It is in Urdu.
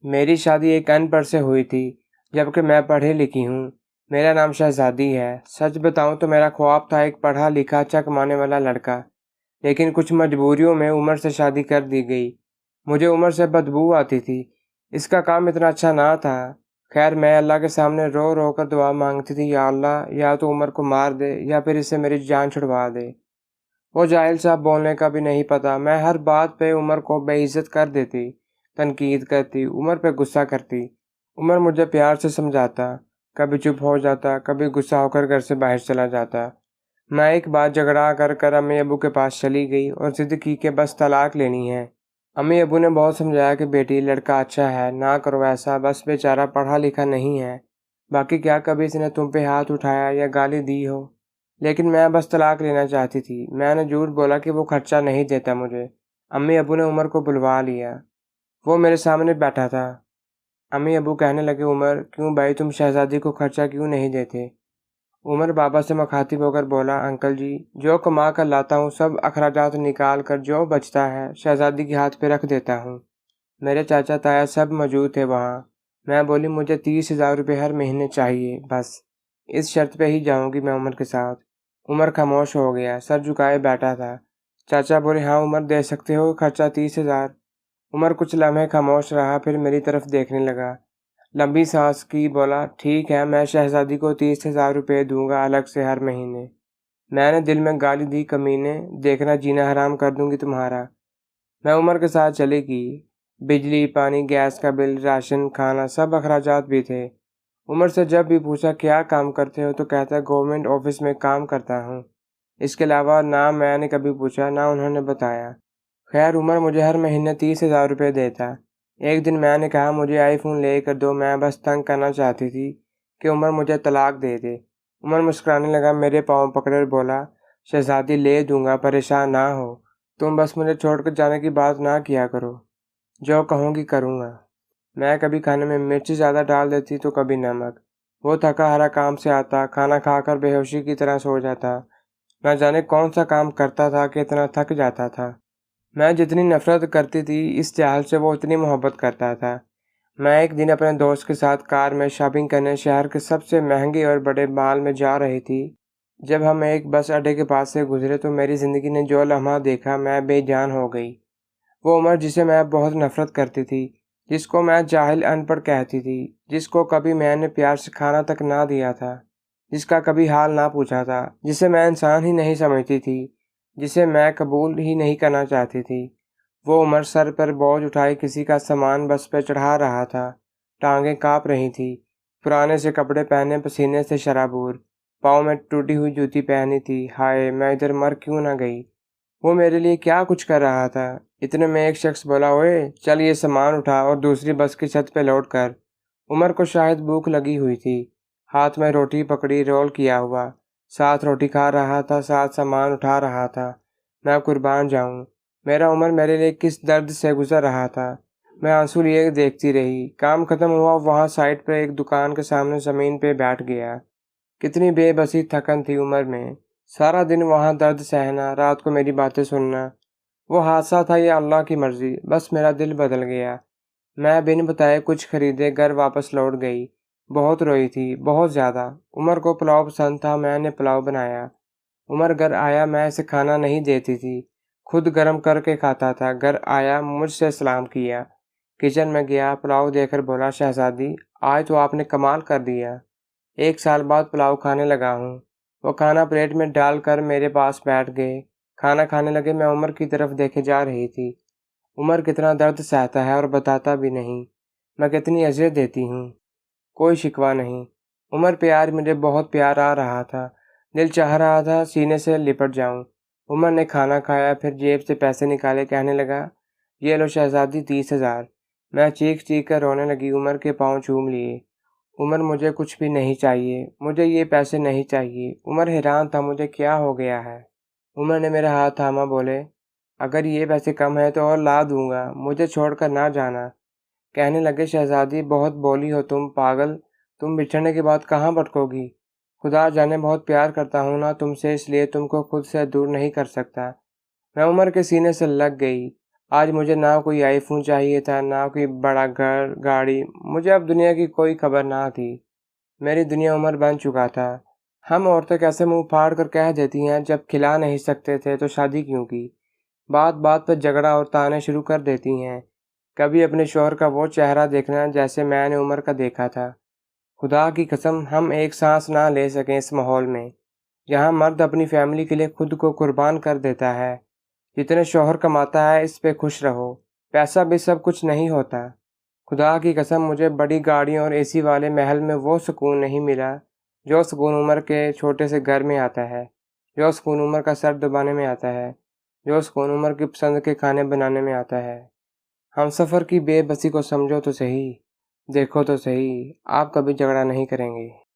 میری شادی ایک ان پڑھ سے ہوئی تھی، جبکہ میں پڑھی لکھی ہوں۔ میرا نام شہزادی ہے۔ سچ بتاؤں تو میرا خواب تھا ایک پڑھا لکھا اچھا کمانے والا لڑکا، لیکن کچھ مجبوریوں میں عمر سے شادی کر دی گئی۔ مجھے عمر سے بدبو آتی تھی، اس کا کام اتنا اچھا نہ تھا۔ خیر میں اللہ کے سامنے رو رو کر دعا مانگتی تھی، یا اللہ یا تو عمر کو مار دے یا پھر اس سے میری جان چھڑوا دے۔ وہ جاہل صاحب بولنے کا بھی نہیں پتا، میں ہر بات پہ عمر کو بے عزت کر دیتی، تنقید کرتی، عمر پہ غصہ کرتی۔ عمر مجھے پیار سے سمجھاتا، کبھی چپ ہو جاتا، کبھی غصہ ہو کر گھر سے باہر چلا جاتا۔ میں ایک بار جھگڑا کر امی ابو کے پاس چلی گئی اور ضد کی کہ بس طلاق لینی ہے۔ امی ابو نے بہت سمجھایا کہ بیٹی لڑکا اچھا ہے، نہ کرو ایسا، بس بیچارہ پڑھا لکھا نہیں ہے، باقی کیا کبھی اس نے تم پہ ہاتھ اٹھایا یا گالی دی ہو؟ لیکن میں بس طلاق لینا چاہتی تھی۔ میں نے جھوٹ بولا کہ وہ خرچہ نہیں دیتا مجھے۔ امی ابو نے عمر کو بلوا لیا، وہ میرے سامنے بیٹھا تھا۔ امی ابو کہنے لگے، عمر کیوں بھائی تم شہزادی کو خرچہ کیوں نہیں دیتے؟ عمر بابا سے مخاطب ہو کر بولا، انکل جی جو کما کر لاتا ہوں سب اخراجات نکال کر جو بچتا ہے شہزادی کے ہاتھ پہ رکھ دیتا ہوں۔ میرے چاچا تایا سب موجود تھے وہاں۔ میں بولی، مجھے 30,000 روپے ہر مہینے چاہیے، بس اس شرط پہ ہی جاؤں گی میں عمر کے ساتھ۔ عمر خاموش ہو گیا، سر جھکائے بیٹھا تھا۔ چاچا بولے، ہاں عمر دے سکتے ہو خرچہ 30,000۔ عمر کچھ لمحے خاموش رہا، پھر میری طرف دیکھنے لگا، لمبی سانس کی، بولا، ٹھیک ہے میں شہزادی کو 30,000 روپے دوں گا الگ سے ہر مہینے۔ میں نے دل میں گالی دی، کمینے، دیکھنا جینا حرام کر دوں گی تمہارا۔ میں عمر کے ساتھ چلی گئی۔ بجلی، پانی، گیس کا بل، راشن، کھانا، سب اخراجات بھی تھے۔ عمر سے جب بھی پوچھا کیا کام کرتے ہو تو کہتا گورنمنٹ آفس میں کام کرتا ہوں۔ اس کے علاوہ نہ میں نے کبھی پوچھا نہ انہوں نے بتایا۔ خیر عمر مجھے ہر مہینے 30,000 روپے دیتا۔ ایک دن میں نے کہا مجھے آئی فون لے کر دو، میں بس تنگ کرنا چاہتی تھی کہ عمر مجھے طلاق دے دے۔ عمر مسکرانے لگا، میرے پاؤں پکڑے اور بولا، شہزادی لے دوں گا، پریشان نہ ہو، تم بس مجھے چھوڑ کر جانے کی بات نہ کیا کرو، جو کہوں گی کروں گا۔ میں کبھی کھانے میں مرچی زیادہ ڈال دیتی تو کبھی نمک۔ وہ تھکا ہرا کام سے آتا، کھانا کھا کر بے ہوشی کی طرح سو جاتا۔ نہ جانے کون سا کام کرتا تھا کہ اتنا تھک جاتا تھا۔ میں جتنی نفرت کرتی تھی اس جہل سے وہ اتنی محبت کرتا تھا۔ میں ایک دن اپنے دوست کے ساتھ کار میں شاپنگ کرنے شہر کے سب سے مہنگے اور بڑے مال میں جا رہی تھی۔ جب ہم ایک بس اڈے کے پاس سے گزرے تو میری زندگی نے جو لمحہ دیکھا میں بے جان ہو گئی۔ وہ عمر جسے میں بہت نفرت کرتی تھی، جس کو میں جاہل ان پڑھ کہتی تھی، جس کو کبھی میں نے پیار سے کھانا تک نہ دیا تھا، جس کا کبھی حال نہ پوچھا تھا، جسے میں انسان ہی نہیں سمجھتی تھی، جسے میں قبول ہی نہیں کرنا چاہتی تھی، وہ عمر سر پر بوجھ اٹھائے کسی کا سامان بس پہ چڑھا رہا تھا۔ ٹانگیں کانپ رہی تھی، پرانے سے کپڑے پہنے پسینے سے شرابور، پاؤں میں ٹوٹی ہوئی جوتی پہنی تھی۔ ہائے میں ادھر مر کیوں نہ گئی؟ وہ میرے لیے کیا کچھ کر رہا تھا۔ اتنے میں ایک شخص بولا، اوئے چل یہ سامان اٹھا اور دوسری بس کی چھت پہ لوٹ کر۔ عمر کو شاید بھوک لگی ہوئی تھی، ہاتھ میں روٹی پکڑی، رول کیا ہوا، ساتھ روٹی کھا رہا تھا، ساتھ سامان اٹھا رہا تھا۔ میں قربان جاؤں، میرا عمر میرے لیے کس درد سے گزر رہا تھا۔ میں آنسو لیے دیکھتی رہی۔ کام ختم ہوا، وہاں سائٹ پہ ایک دکان کے سامنے زمین پہ بیٹھ گیا۔ کتنی بے بسی تھکن تھی عمر میں، سارا دن وہاں درد سہنا، رات کو میری باتیں سننا۔ وہ حادثہ تھا یا اللہ کی مرضی، بس میرا دل بدل گیا۔ میں بن بتائے کچھ خریدے گھر واپس لوٹ گئی۔ بہت روئی تھی، بہت زیادہ۔ عمر کو پلاؤ پسند تھا، میں نے پلاؤ بنایا۔ عمر گھر آیا، میں اسے کھانا نہیں دیتی تھی، خود گرم کر کے کھاتا تھا۔ گھر آیا، مجھ سے سلام کیا، کچن میں گیا، پلاؤ دے کر بولا، شہزادی آج تو آپ نے کمال کر دیا، 1 سال بعد پلاؤ کھانے لگا ہوں۔ وہ کھانا پلیٹ میں ڈال کر میرے پاس بیٹھ گئے، کھانا کھانے لگے۔ میں عمر کی طرف دیکھے جا رہی تھی۔ عمر کتنا درد سہتا ہے اور بتاتا بھی نہیں، میں کتنی اذیت دیتی ہوں، کوئی شکوہ نہیں۔ عمر پیار مجھے بہت پیار آ رہا تھا، دل چاہ رہا تھا سینے سے لپٹ جاؤں۔ عمر نے کھانا کھایا، پھر جیب سے پیسے نکالے، کہنے لگا، یہ لو شہزادی 30,000۔ میں چیخ چیخ کر رونے لگی، عمر کے پاؤں چوم لیے۔ عمر مجھے کچھ بھی نہیں چاہیے، مجھے یہ پیسے نہیں چاہیے۔ عمر حیران تھا مجھے کیا ہو گیا ہے۔ عمر نے میرا ہاتھ تھاما، بولے، اگر یہ پیسے کم ہیں تو اور لا دوں گا، مجھے چھوڑ کر نہ جانا۔ کہنے لگے، شہزادی بہت بولی ہو تم، پاگل، تم بچھڑنے کے بعد کہاں بھٹکو گی؟ خدا جانے بہت پیار کرتا ہوں نا تم سے، اس لیے تم کو خود سے دور نہیں کر سکتا۔ میں عمر کے سینے سے لگ گئی، آج مجھے نہ کوئی آئی فون چاہیے تھا، نہ کوئی بڑا گھر گاڑی، مجھے اب دنیا کی کوئی خبر نہ تھی۔ میری دنیا عمر بن چکا تھا۔ ہم عورتیں کیسے منہ پھاڑ کر کہہ دیتی ہیں جب کھلا نہیں سکتے تھے تو شادی کیوں کی؟ بات بات پر جھگڑا اور تانے شروع کر دیتی ہیں۔ کبھی اپنے شوہر کا وہ چہرہ دیکھنا جیسے میں نے عمر کا دیکھا تھا۔ خدا کی قسم ہم ایک سانس نہ لے سکیں اس ماحول میں، جہاں مرد اپنی فیملی کے لیے خود کو قربان کر دیتا ہے۔ جتنے شوہر کماتا ہے اس پہ خوش رہو، پیسہ بھی سب کچھ نہیں ہوتا۔ خدا کی قسم مجھے بڑی گاڑیوں اور اے سی والے محل میں وہ سکون نہیں ملا جو سکون عمر کے چھوٹے سے گھر میں آتا ہے، جو سکون عمر کا سر دبانے میں آتا ہے، جو سکون عمر کی پسند کے کھانے بنانے میں آتا ہے۔ ہم سفر کی بے بسی کو سمجھو تو صحیح، دیکھو تو صحیح، آپ کبھی جھگڑا نہیں کریں گے۔